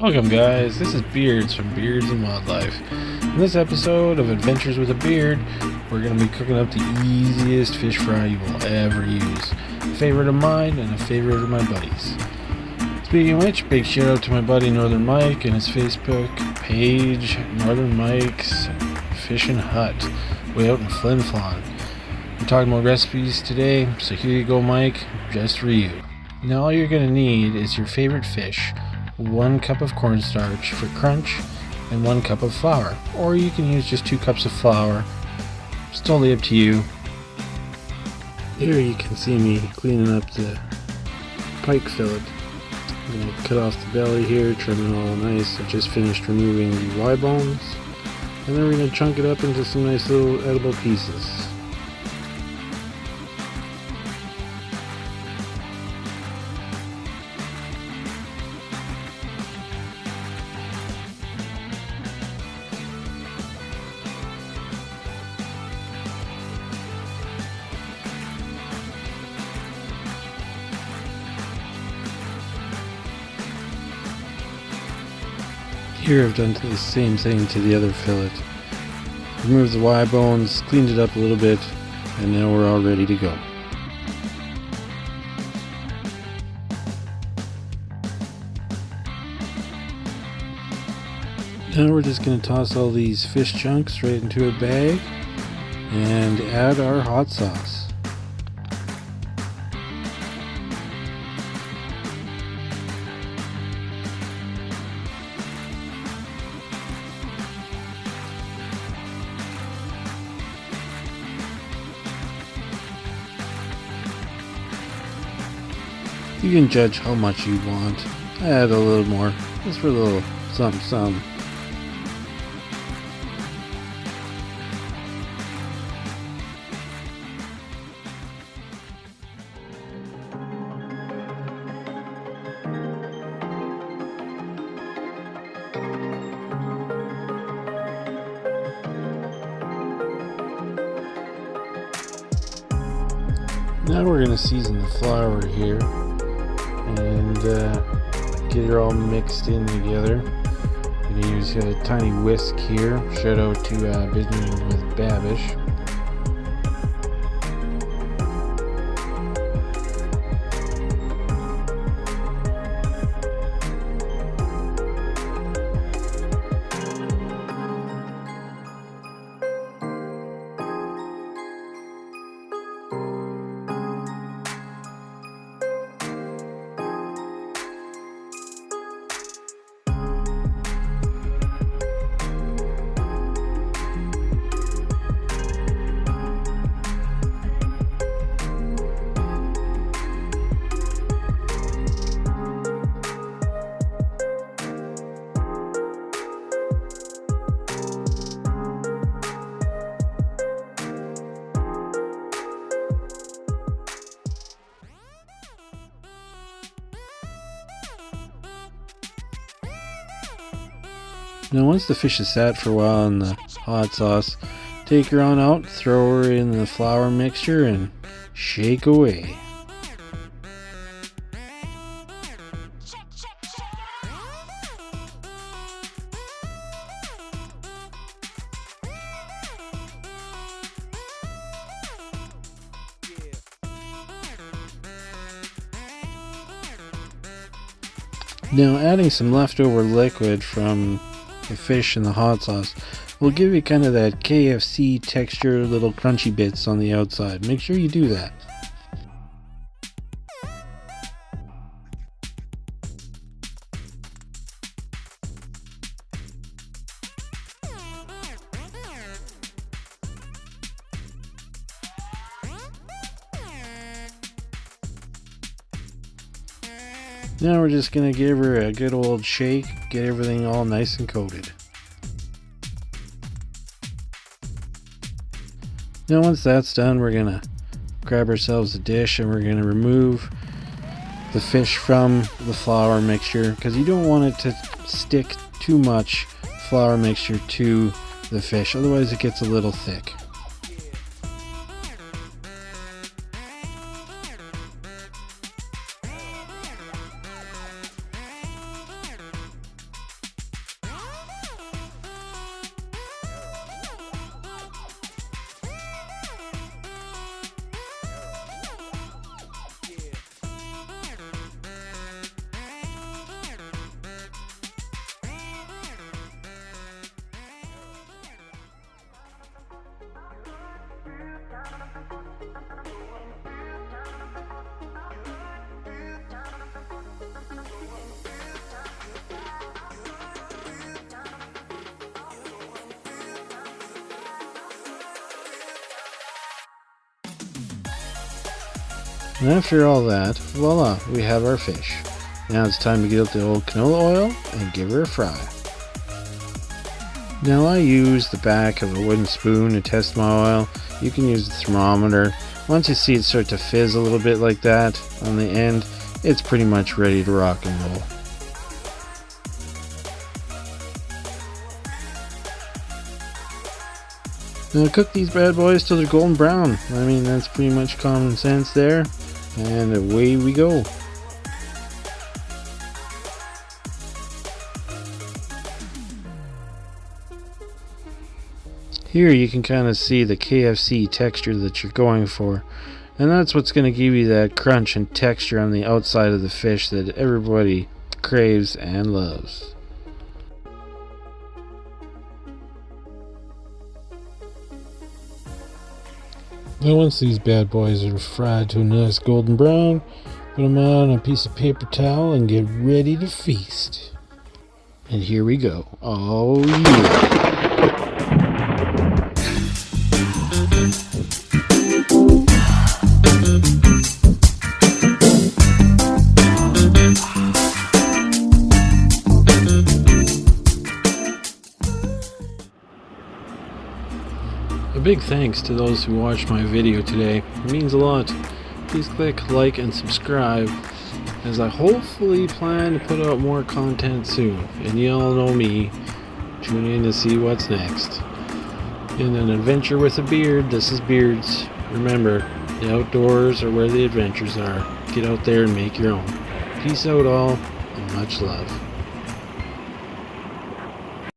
Welcome guys, this is Beards from Beards and Wildlife. In this episode of Adventures with a Beard, we're going to be cooking up the easiest fish fry you will ever use. A favorite of mine and a favorite of my buddies. Speaking of which, big shout out to my buddy Northern Mike and his Facebook page, Northern Mike's Fishing Hut, way out in Flin Flon. We're talking about recipes today, so here you go Mike, just for you. Now all you're going to need is your favorite fish, 1 cup of cornstarch for crunch, and 1 cup of flour. Or you can use just 2 cups of flour. It's totally up to you. Here you can see me cleaning up the pike fillet. I'm going to cut off the belly here, trim it all nice. I just finished removing the Y bones. And then we're going to chunk it up into some nice little edible pieces. Here I've done the same thing to the other fillet. Removed the Y bones, cleaned it up a little bit, and now we're all ready to go. Now we're just going to toss all these fish chunks right into a bag and add our hot sauce. You can judge how much you want. I add a little more, just for a little something. Now we're going to season the flour here and get it all mixed in together. I'm going to use a tiny whisk here. Shout out to Visiting with Babish. Now once the fish is sat for a while in the hot sauce, take her on out, throw her in the flour mixture and shake away. Now adding some leftover liquid from the fish and the hot sauce will give you kind of that KFC texture, little crunchy bits on the outside. Make sure you do that. Now we're just going to give her a good old shake, get everything all nice and coated. Now once that's done, we're going to grab ourselves a dish and we're going to remove the fish from the flour mixture, because you don't want it to stick too much flour mixture to the fish, otherwise it gets a little thick. And after all that, voila, we have our fish. Now it's time to get out the old canola oil and give her a fry. Now I use the back of a wooden spoon to test my oil. You can use the thermometer. Once you see it start to fizz a little bit like that on the end, it's pretty much ready to rock and roll. Now cook these bad boys till they're golden brown. I mean, that's pretty much common sense there. And away we go. Here you can kind of see the KFC texture that you're going for. And that's what's going to give you that crunch and texture on the outside of the fish that everybody craves and loves. Now once these bad boys are fried to a nice golden brown, put them on a piece of paper towel and get ready to feast. And here we go. Oh yeah! A big thanks to those who watched my video today. It means a lot. Please click like and subscribe, as I hopefully plan to put out more content soon. And y'all know me. Tune in to see what's next. In an adventure with a beard, this is Beards. Remember, the outdoors are where the adventures are. Get out there and make your own. Peace out all, and much love.